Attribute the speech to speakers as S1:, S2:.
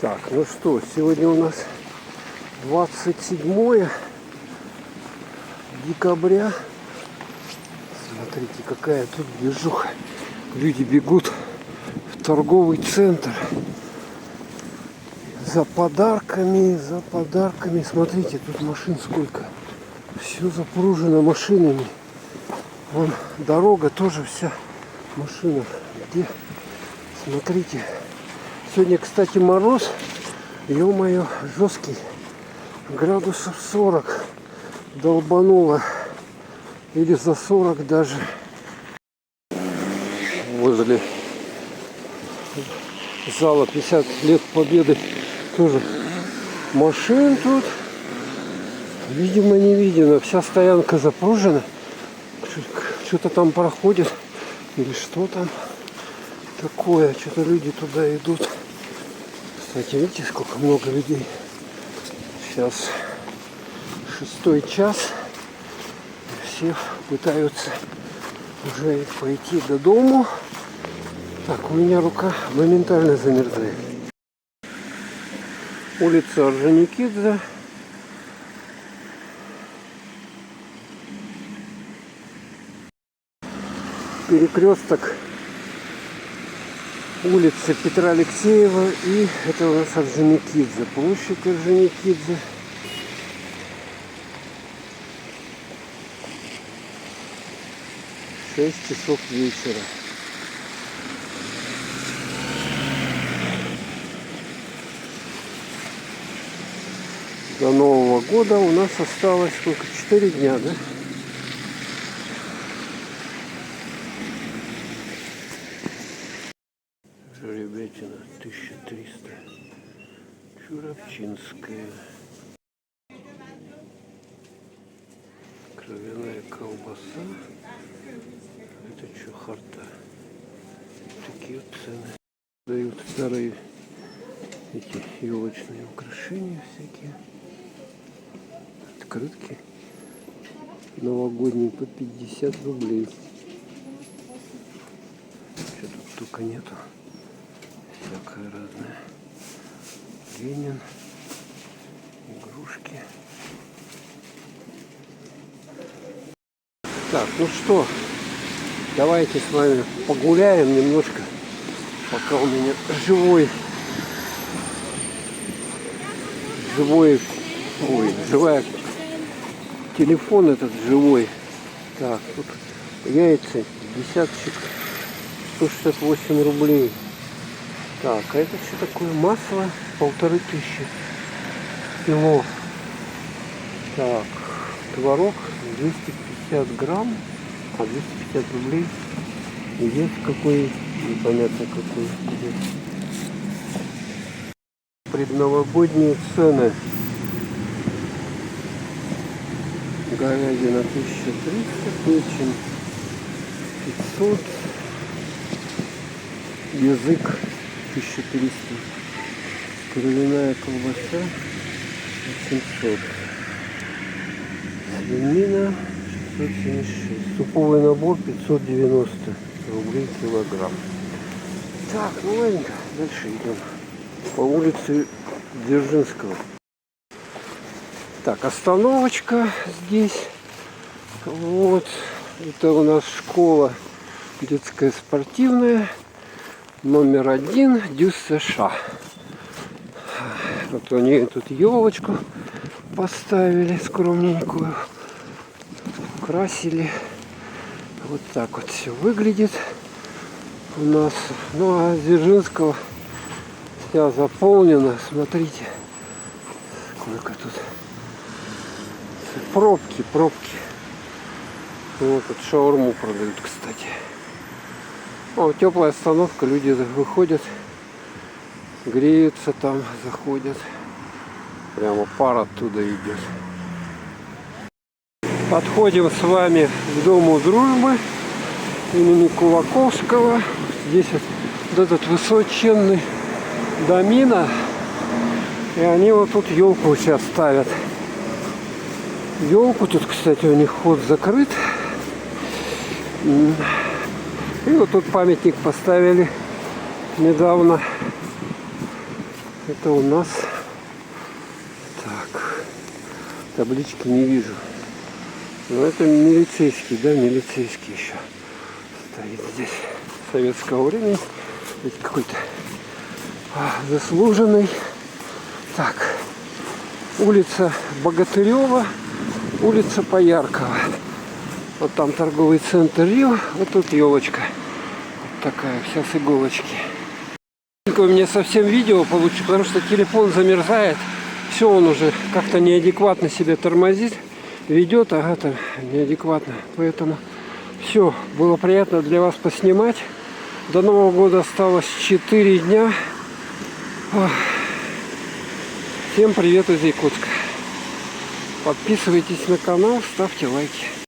S1: Так, ну что, сегодня у нас 27 декабря. Смотрите, какая тут движуха. Люди бегут в торговый центр за подарками, за подарками. Смотрите, тут машин сколько. Все запружено машинами. Вон дорога тоже вся в машинах. Где? Смотрите. Сегодня, кстати, мороз. Ё-моё, жесткий. Градусов 40 долбануло. Или за 40 даже. Возле зала 50 лет Победы тоже машин тут. Видимо, не видно. Вся стоянка запружена. Что-то там проходит. Или что там такое. Что-то люди туда идут. Кстати, видите, сколько много людей. Сейчас 6 час. Все пытаются уже пойти до дому. Так, у меня рука моментально замерзает. Улица Орджоникидзе. Перекресток улицы Петра Алексеева, и это у нас Орджоникидзе, площадь Орджоникидзе. — 6 часов вечера. До Нового года у нас осталось сколько? 4 дня, да? Жеребятина 1300. Чуравчинская. Кровяная колбаса. Это что, харта? Такие вот цены. Дают старые эти елочные украшения всякие. Открытки новогодние по 50 рублей. Что тут только нету. Всякое разное. Ленин. Игрушки. Так, ну что, давайте с вами погуляем немножко, пока у меня живой, живая телефон этот живой. Так, тут яйца, десяточек, 168 рублей. Так, а это что такое? Масло 1500 кило. Так, творог 250 грамм, 250 рублей. И вес какой, непонятно какой. Предновогодние цены. Говядина 1300, печень 500, язык 1300, кровяная колбаса 800, свинина 676, суповой набор 590 рублей килограмм. Так, ну ладненько, дальше идем по улице Дзержинского. Так, остановочка здесь. Вот. Это у нас школа детская спортивная. Номер 1. Дюс США. Вот они тут елочку поставили скромненькую. Украсили. Вот так вот все выглядит у нас. Ну а Дзержинского вся заполнена. Смотрите, сколько тут. Пробки. Вот тут шаурму продают, кстати. О, теплая остановка, люди выходят, греются там, заходят. Прямо пар оттуда идет. Подходим с вами к Дому дружбы имени Кулаковского. Здесь вот этот высоченный домина. И они вот тут елку сейчас ставят. Елку тут, кстати, у них вход закрыт. И вот тут памятник поставили недавно Это у нас... Так, таблички не вижу. Но это милицейский, да, милицейский еще стоит здесь. Советского времени. Здесь какой-то заслуженный. Так, улица Богатырева, улица Пояркова. Вот там торговый центр Рио, вот тут елочка. Вот такая, вся с иголочки. У меня совсем видео получится, потому что телефон замерзает. Все, он уже как-то неадекватно себя тормозит, ведет, ага, там неадекватно. Поэтому все, было приятно для вас поснимать. До Нового года осталось 4 дня. Всем привет из Якутска. Подписывайтесь на канал, ставьте лайки.